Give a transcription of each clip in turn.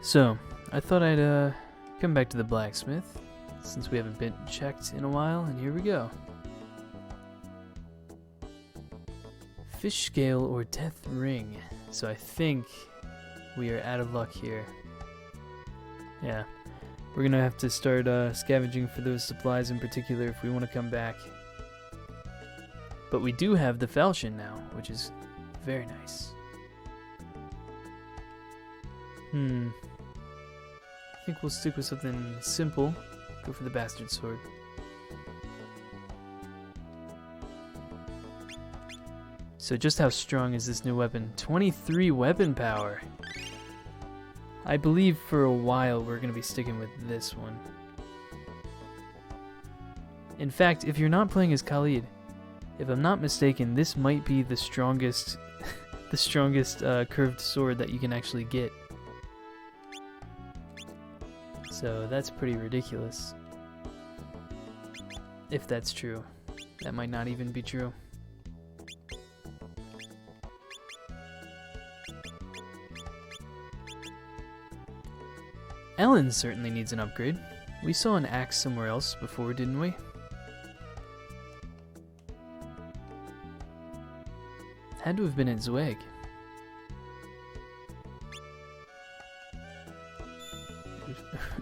So, I thought I'd come back to the blacksmith, since we haven't been checked in a while, and here we go. Fish scale or death ring. So I think we are out of luck here. Yeah, we're gonna have to start scavenging for those supplies in particular if we want to come back. But we do have the falchion now, which is very nice. I think we'll stick with something simple. Go for the bastard sword. So just how strong is this new weapon? 23 weapon power. I believe for a while we're going to be sticking with this one. In fact, if you're not playing as Khalid, if I'm not mistaken, this might be the strongest the strongest curved sword that you can actually get. So that's pretty ridiculous. If that's true. That might not even be true. Ellen certainly needs an upgrade. We saw an axe somewhere else before, didn't we? Had to have been at Zweig.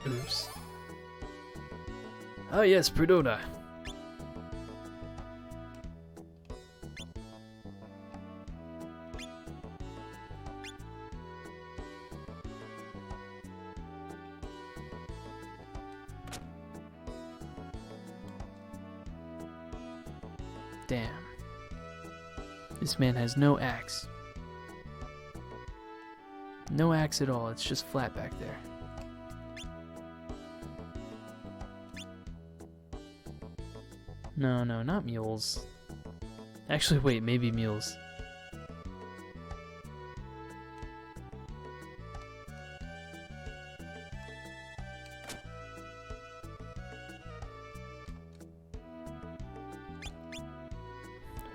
Oops. Oh yes, Perdona. Damn. This man has no axe. No axe at all, it's just flat back there. No, not mules. Actually, wait, maybe mules.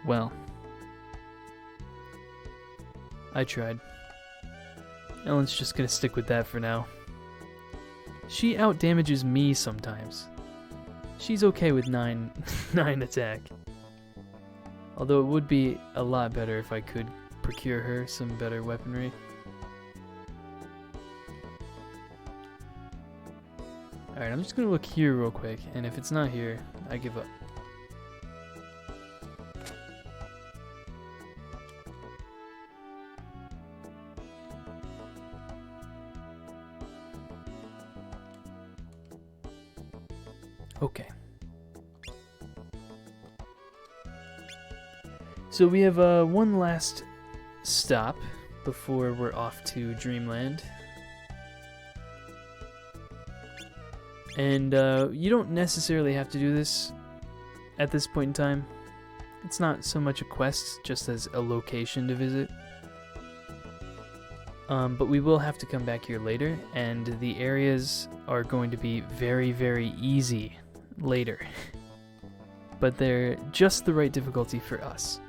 Well, I tried. Ellen's just gonna stick with that for now. She outdamages me sometimes. She's okay with 9 attack. Although it would be a lot better if I could procure her some better weaponry. Alright, I'm just gonna look here real quick, and if it's not here, I give up. Okay. So we have one last stop before we're off to Dreamland. And you don't necessarily have to do this at this point in time. It's not so much a quest, just as a location to visit. But we will have to come back here later, and the areas are going to be very, very easy later. But they're just the right difficulty for us.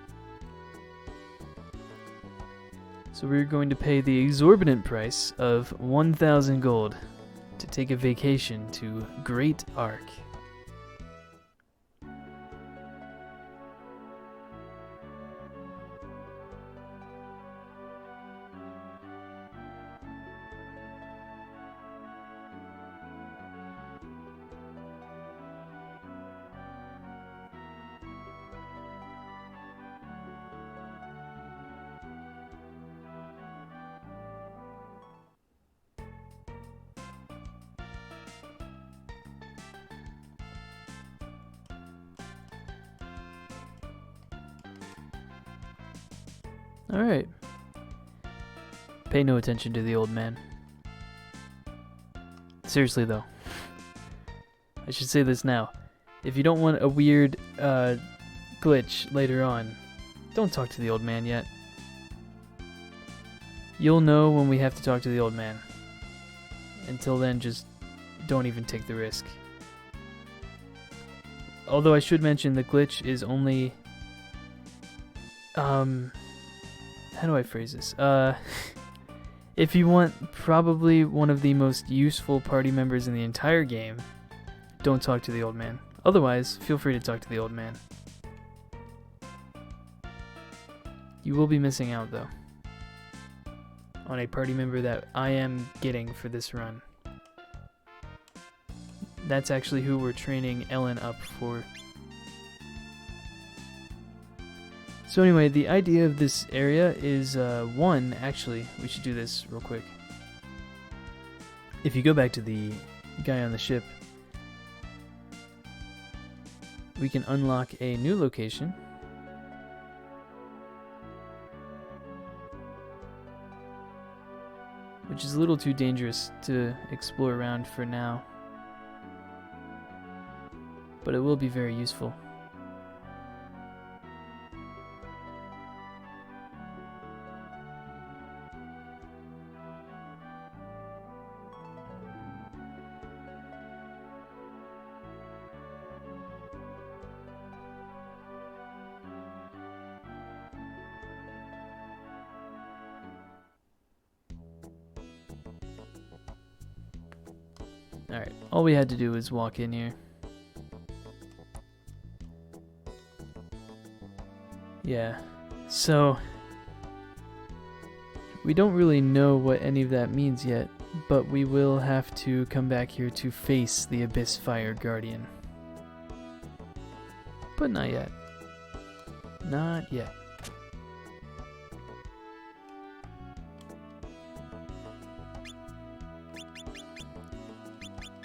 So we're going to pay the exorbitant price of 1,000 gold to take a vacation to Great Ark. Alright. Pay no attention to the old man. Seriously though. I should say this now. If you don't want a weird glitch later on, don't talk to the old man yet. You'll know when we have to talk to the old man. Until then, just don't even take the risk. Although I should mention the glitch is only how do I phrase this? If you want probably one of the most useful party members in the entire game, don't talk to the old man. Otherwise, feel free to talk to the old man. You will be missing out, though, on a party member that I am getting for this run. That's actually who we're training Ellen up for. So anyway, the idea of this area is, one, actually, we should do this real quick. If you go back to the guy on the ship, we can unlock a new location. Which is a little too dangerous to explore around for now. But it will be very useful. Alright, all we had to do was walk in here. Yeah, so we don't really know what any of that means yet, but we will have to come back here to face the Abyss Fire Guardian. But not yet. Not yet.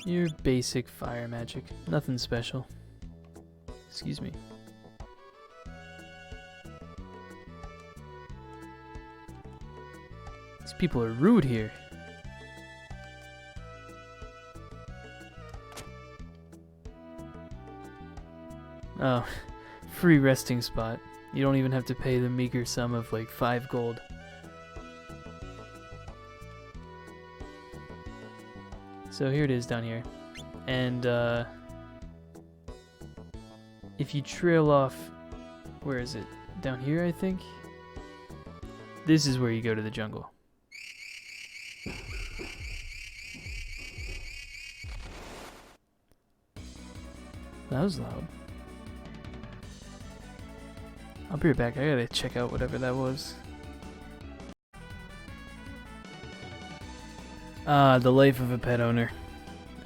Your basic fire magic. Nothing special. Excuse me. These people are rude here. Oh, free resting spot. You don't even have to pay the meager sum of like 5 gold. So here it is down here, and if you trail off, where is it? Down here, I think? This is where you go to the jungle. That was loud. I'll be right back, I gotta check out whatever that was. Ah, the life of a pet owner.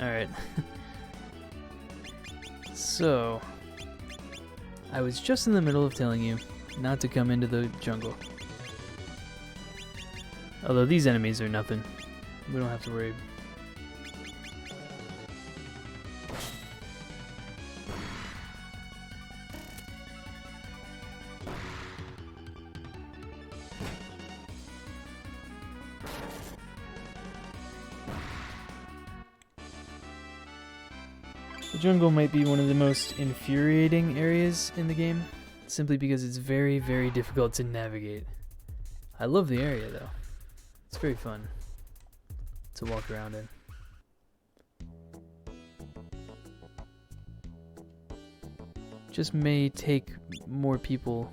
Alright. So, I was just in the middle of telling you not to come into the jungle. Although these enemies are nothing. We don't have to worry. The jungle might be one of the most infuriating areas in the game, simply because it's very, very difficult to navigate. I love the area though. It's very fun to walk around in. Just may take more people.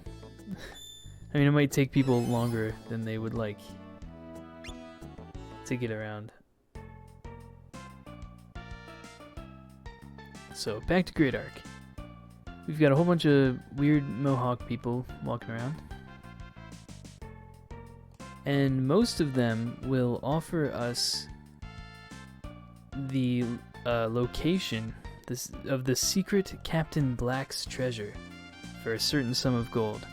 I mean, it might take people longer than they would like to get around. So, back to Great Ark. We've got a whole bunch of weird Mohawk people walking around. And most of them will offer us the location of the secret Captain Black's treasure for a certain sum of gold.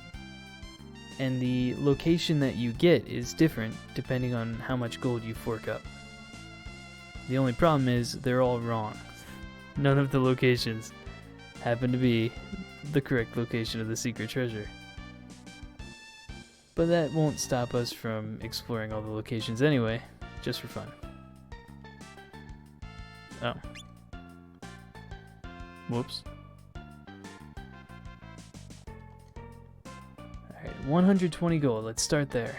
And the location that you get is different depending on how much gold you fork up. The only problem is they're all wrong. None of the locations happen to be the correct location of the secret treasure. But that won't stop us from exploring all the locations anyway, just for fun. Oh. Whoops. Alright, 120 gold, let's start there.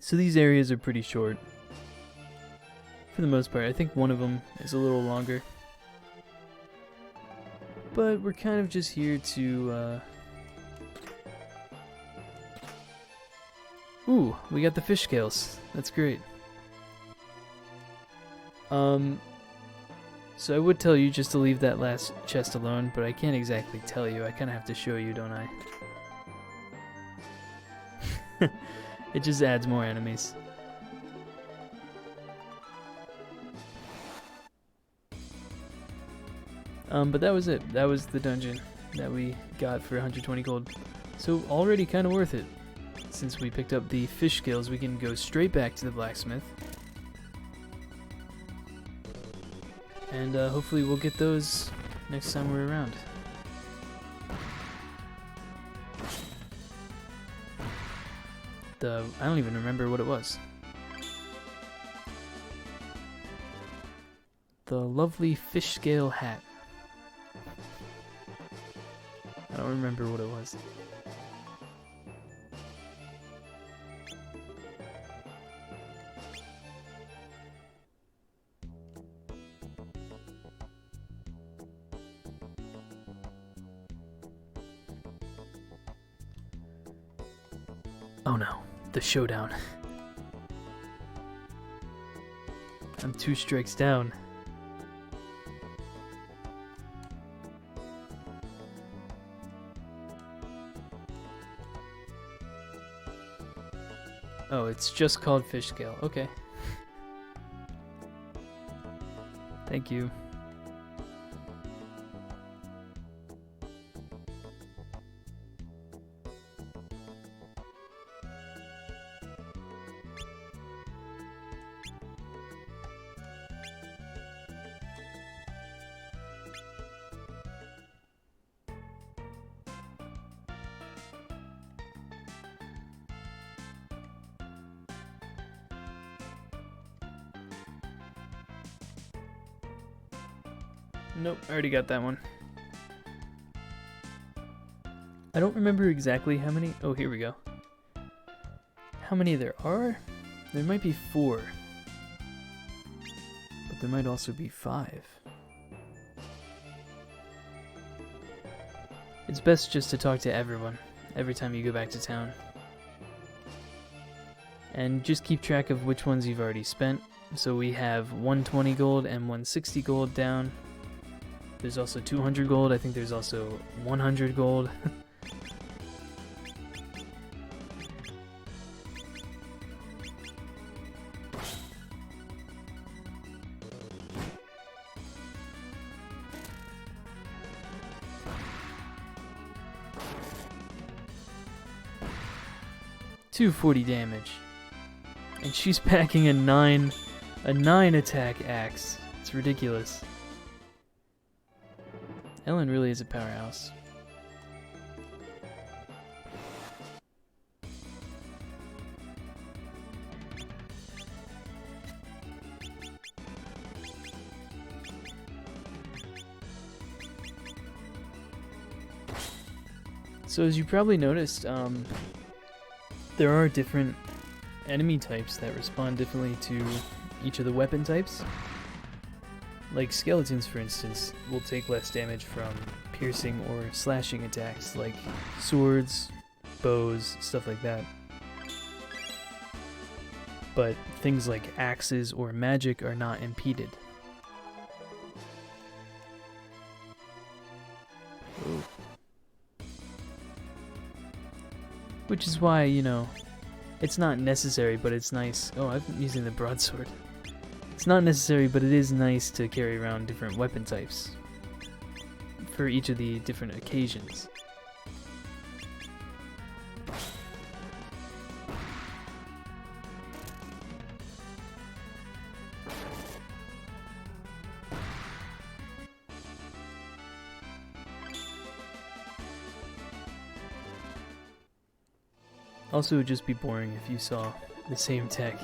So these areas are pretty short. For the most part, I think one of them is a little longer. But we're kind of just here to, Ooh, we got the fish scales. That's great. So I would tell you just to leave that last chest alone, but I can't exactly tell you. I kind of have to show you, don't I? It just adds more enemies. But that was it. That was the dungeon that we got for 120 gold. So already kind of worth it. Since we picked up the fish scales, we can go straight back to the blacksmith. And hopefully we'll get those next time we're around. I don't even remember what it was. The lovely fish scale hat. I don't remember what it was. Oh no, the showdown. I'm 2 strikes down. Oh, it's just called fish scale. Okay. Thank you. Nope, I already got that one. I don't remember exactly how many. Oh, here we go. How many there are? There might be 4. But there might also be 5. It's best just to talk to everyone every time you go back to town. And just keep track of which ones you've already spent. So we have 120 gold and 160 gold down. There's also 200 gold. I think there's also 100 gold. $240 damage. And she's packing a 9 attack axe. It's ridiculous. Ellen really is a powerhouse. So as you probably noticed, there are different enemy types that respond differently to each of the weapon types. Like skeletons, for instance, will take less damage from piercing or slashing attacks, like swords, bows, stuff like that. But things like axes or magic are not impeded. Ooh. Which is why, you know, it's not necessary, but it's nice. Oh, I'm using the broadsword. It's not necessary, but it is nice to carry around different weapon types for each of the different occasions. Also, it would just be boring if you saw the same tech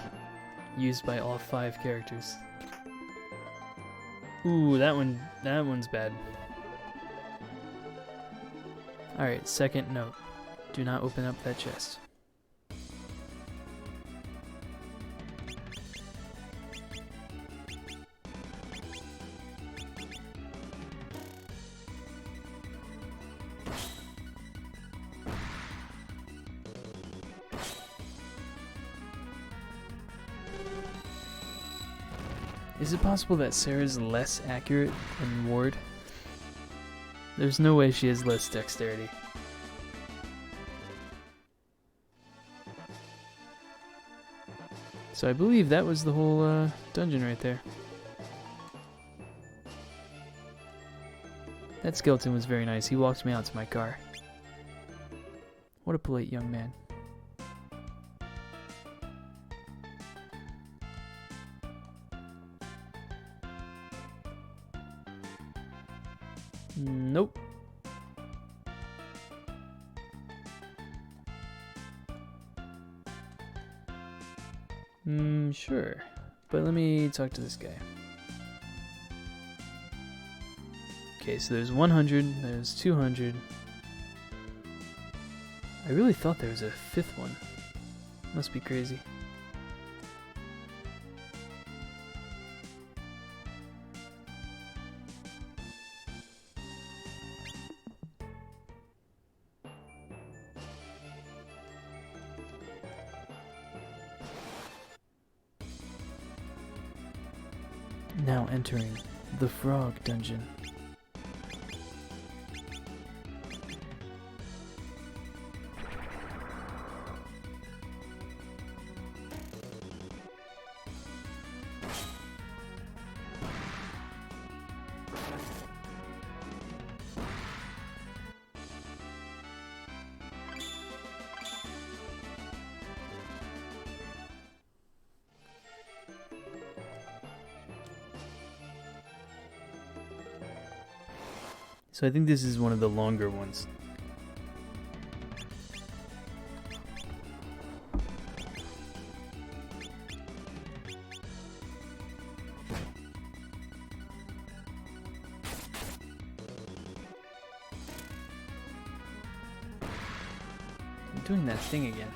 used by all 5 characters. Ooh, that one's bad. Alright, second note. Do not open up that chest. Is it possible that Sarah's less accurate than Ward? There's no way she has less dexterity. So I believe that was the whole dungeon right there. That skeleton was very nice. He walked me out to my car. What a polite young man. Nope. Sure. But let me talk to this guy. Okay, so there's 100, there's 200. I really thought there was a fifth one. Must be crazy. Now entering the Frog Dungeon. So I think this is one of the longer ones. I'm doing that thing again,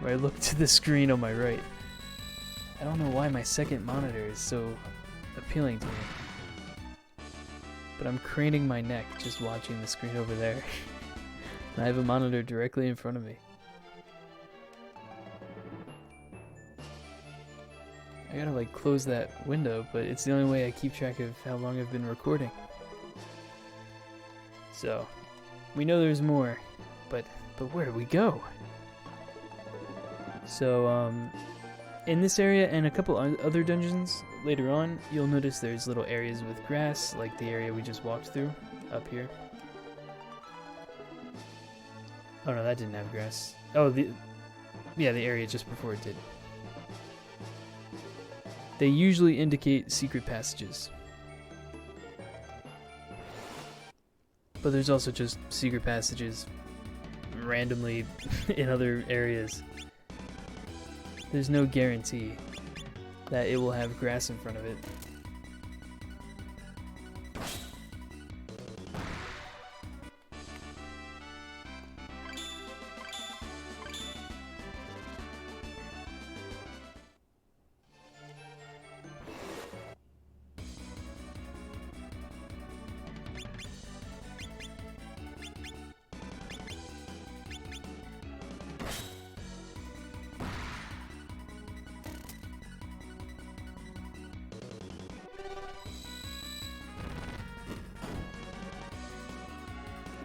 where I look to the screen on my right. I don't know why my second monitor is so appealing to me. But I'm craning my neck just watching the screen over there. And I have a monitor directly in front of me. I gotta like close that window, but it's the only way I keep track of how long I've been recording. So, we know there's more, but where do we go? So, in this area and a couple other dungeons later on, you'll notice there's little areas with grass, like the area we just walked through up here. Oh no, that didn't have grass. Oh, the area just before it did. They usually indicate secret passages. But there's also just secret passages randomly in other areas. There's no guarantee that it will have grass in front of it.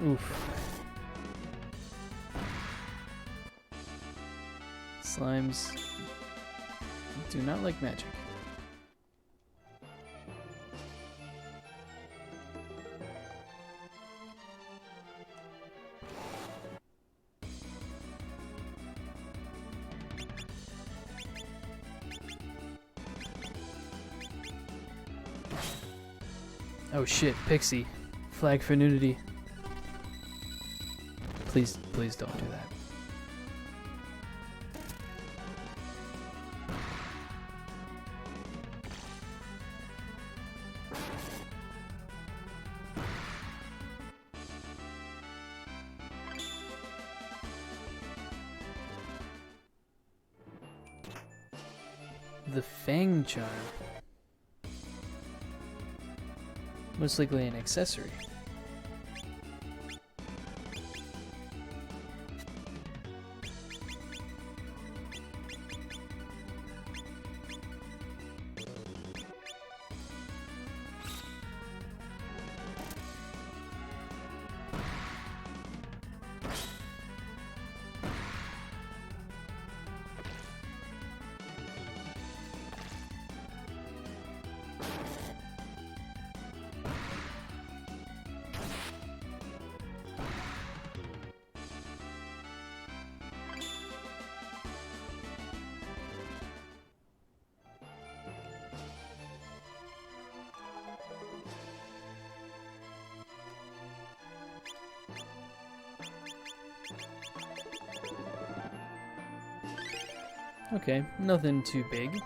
Oof. Slimes do not like magic. Oh shit, Pixie. Flag for nudity. Please don't do that. The Fang Charm. Most likely an accessory. Okay, nothing too big.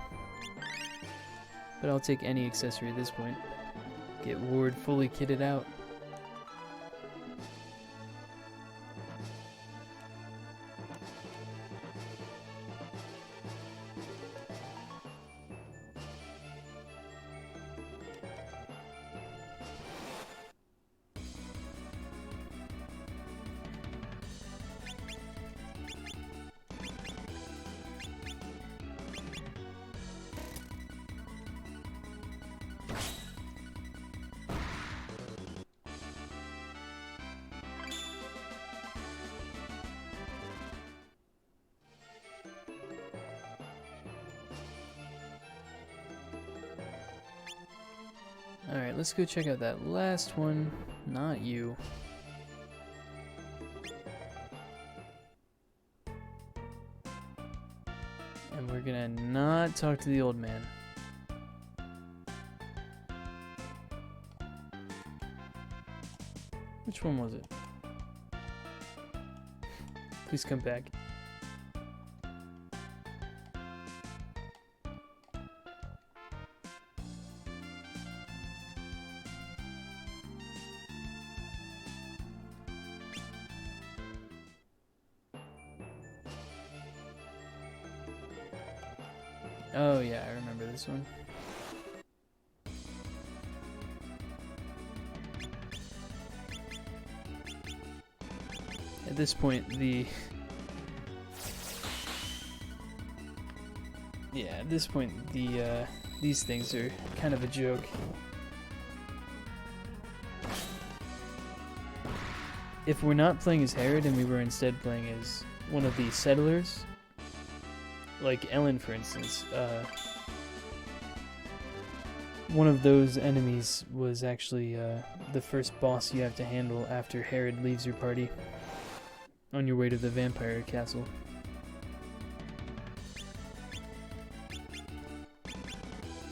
But I'll take any accessory at this point. Get Ward fully kitted out. Alright, let's go check out that last one. Not you. And we're gonna not talk to the old man. Which one was it? Please come back. Oh yeah, I remember this one. At this point, these things are kind of a joke. If we're not playing as Herod and we were instead playing as one of the settlers, like Ellen, for instance, one of those enemies was actually the first boss you have to handle after Herod leaves your party on your way to the vampire castle.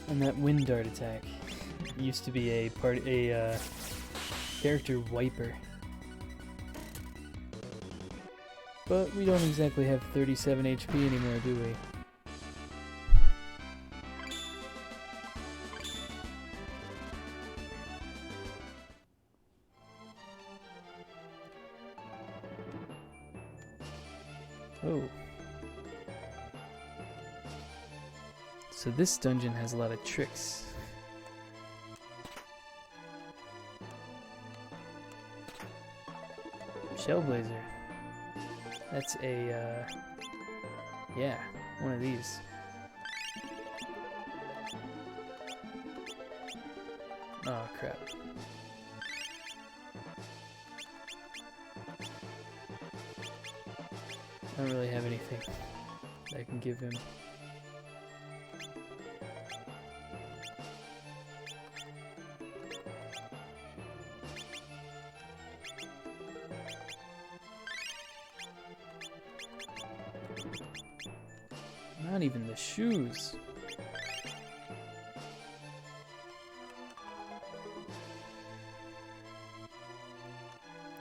And that wind dart attack used to be a character wiper. But we don't exactly have 37 HP anymore, do we? Oh. So this dungeon has a lot of tricks. Shellblazer. That's a, yeah, one of these. Oh, crap. I don't really have anything that I can give him. Not even the shoes.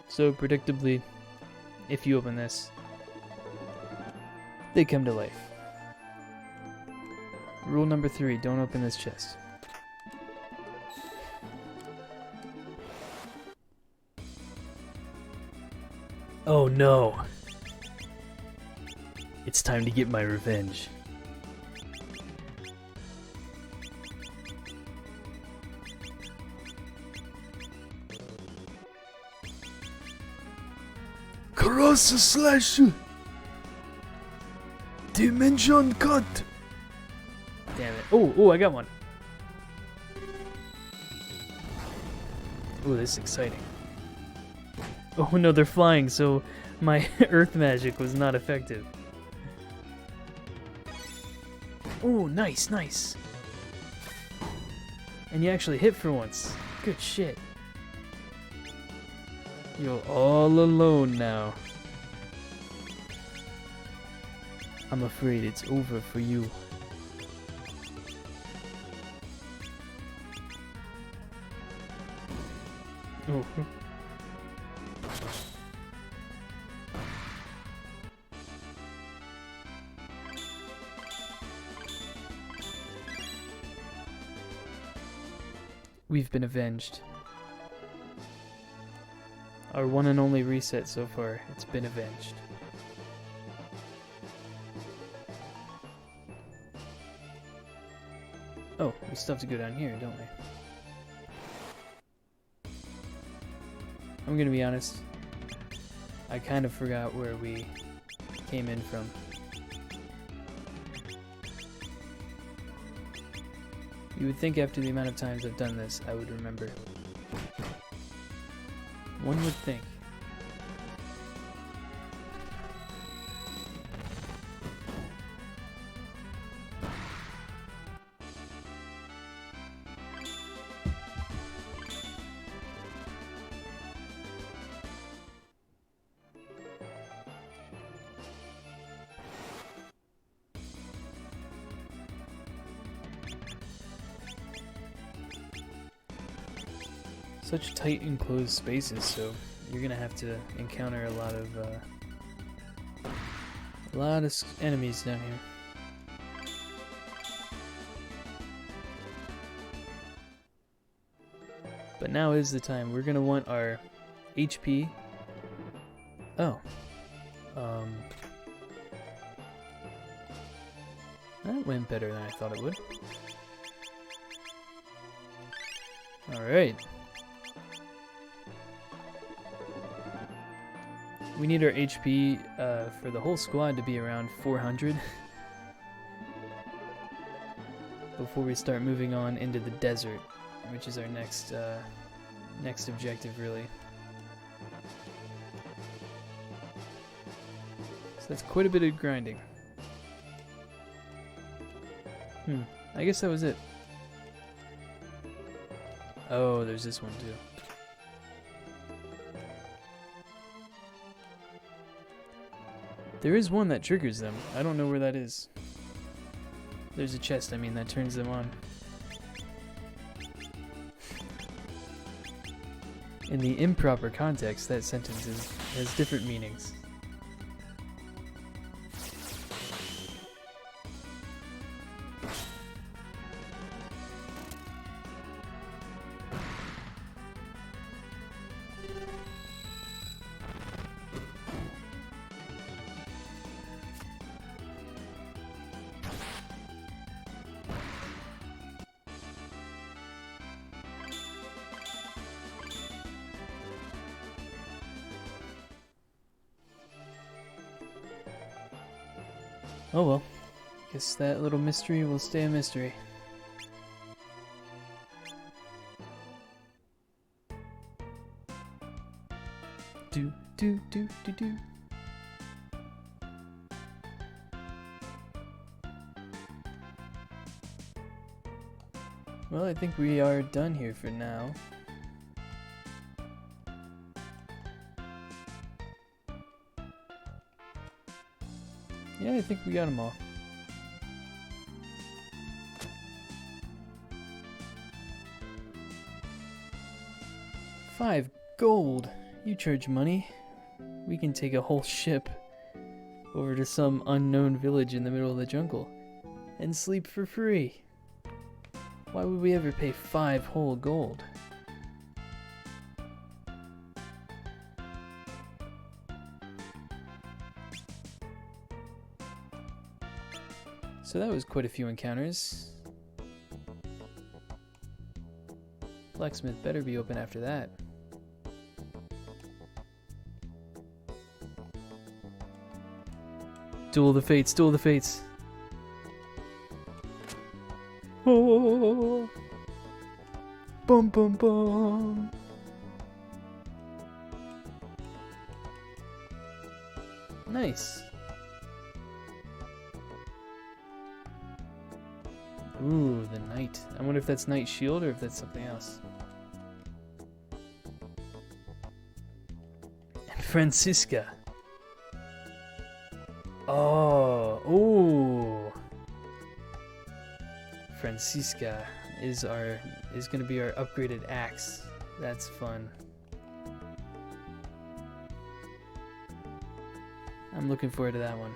So predictably, if you open this, they come to life. Rule number 3, don't open this chest. Oh no! It's time to get my revenge. Cross slash dimension cut. Damn it! Oh, I got one. Oh, this is exciting. Oh no, they're flying, so my earth magic was not effective. Oh, nice, nice. And you actually hit for once. Good shit. You're all alone now. I'm afraid it's over for you. Oh. We've been avenged. Our one and only reset so far. It's been avenged. Oh, we still have to go down here, don't we? I'm gonna be honest. I kind of forgot where we came in from. You would think after the amount of times I've done this, I would remember. One would think. Such tight enclosed spaces, so you're gonna have to encounter a lot of enemies down here. But now is the time. We're gonna want our HP. Oh. That went better than I thought it would. Alright. We need our HP for the whole squad to be around 400 before we start moving on into the desert, which is our next objective, really. So that's quite a bit of grinding. I guess that was it. Oh, there's this one too. There is one that triggers them. I don't know where that is. There's a chest, I mean, that turns them on. In the improper context, that sentence has different meanings. Oh well, guess that little mystery will stay a mystery. Do do do do do. Well, I think we are done here for now. Yeah, I think we got them all. $5 gold. You charge money. We can take a whole ship over to some unknown village in the middle of the jungle and sleep for free. Why would we ever pay 5 whole gold? So that was quite a few encounters. Blacksmith better be open after that. Duel of the Fates, Duel of the Fates. Oh, bum bum bum. Nice. Ooh, the knight. I wonder if that's Knight Shield or if that's something else. And Francisca. Oh, ooh. Francisca is gonna be our upgraded axe. That's fun. I'm looking forward to that one.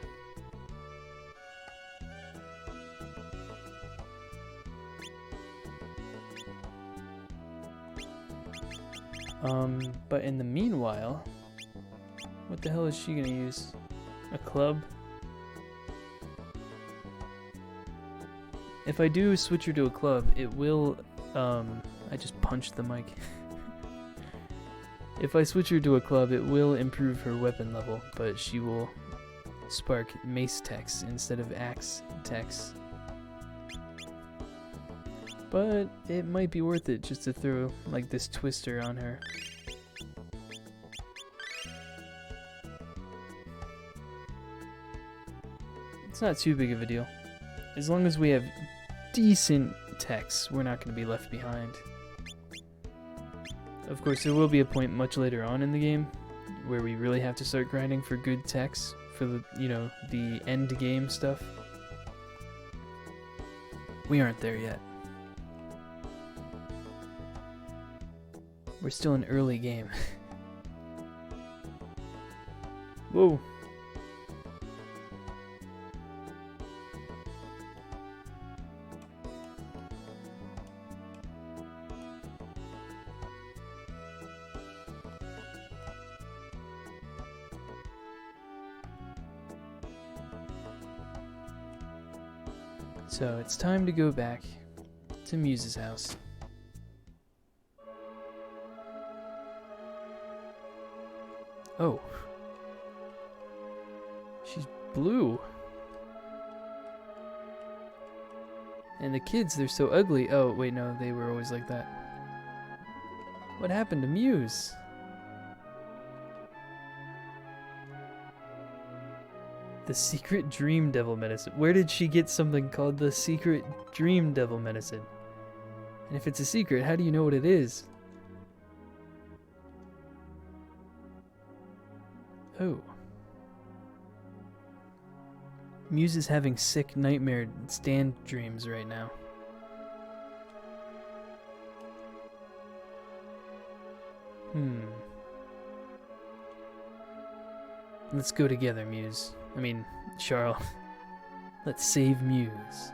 But in the meanwhile, what the hell is she gonna use? A club? If I do switch her to a club, it will, I just punched the mic. If I switch her to a club, it will improve her weapon level, but she will spark mace techs instead of axe techs. But it might be worth it just to throw like this twister on her. It's not too big of a deal. As long as we have decent techs, we're not going to be left behind. Of course, there will be a point much later on in the game where we really have to start grinding for good techs for the, you know, the end game stuff. We aren't there yet. We're still in early game. Whoa. So it's time to go back to Muse's house. Oh. She's blue. And the kids, they're so ugly. Oh, wait, no, they were always like that. What happened to Muse? The Secret Dream Devil Medicine. Where did she get something called the Secret Dream Devil Medicine? And if it's a secret, how do you know what it is? Oh. Muse is having sick nightmare stand dreams right now. Let's go together, Muse. I mean, Charles. Let's save Muse.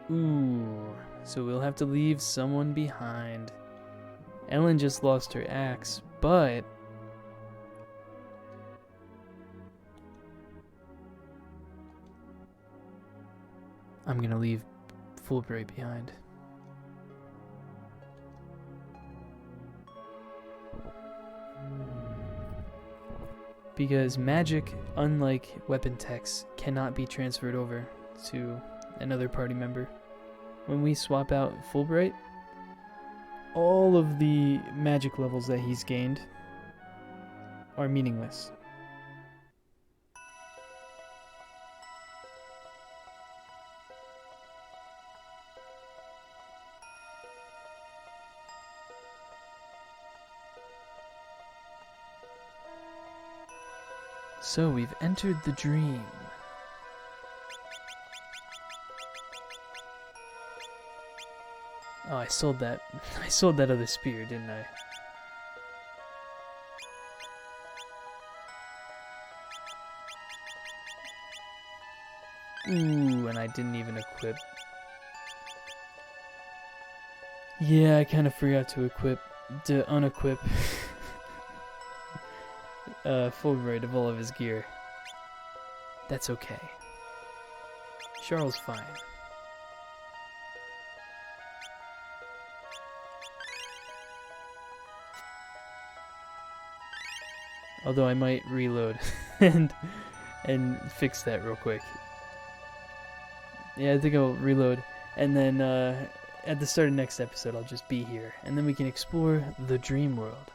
Ooh, so we'll have to leave someone behind. Ellen just lost her axe, but I'm gonna leave Fulbright behind. Because magic, unlike weapon techs, cannot be transferred over to another party member. When we swap out Fulbright, all of the magic levels that he's gained are meaningless. So we've entered the dream. Oh, I sold that. I sold that other spear, didn't I? Ooh, and I didn't even equip. Yeah, I kind of forgot to unequip Fulbright of all of his gear. That's okay. Charles fine. Although I might reload and fix that real quick. Yeah, I think I'll reload, and then at the start of next episode I'll just be here, and then we can explore the dream world.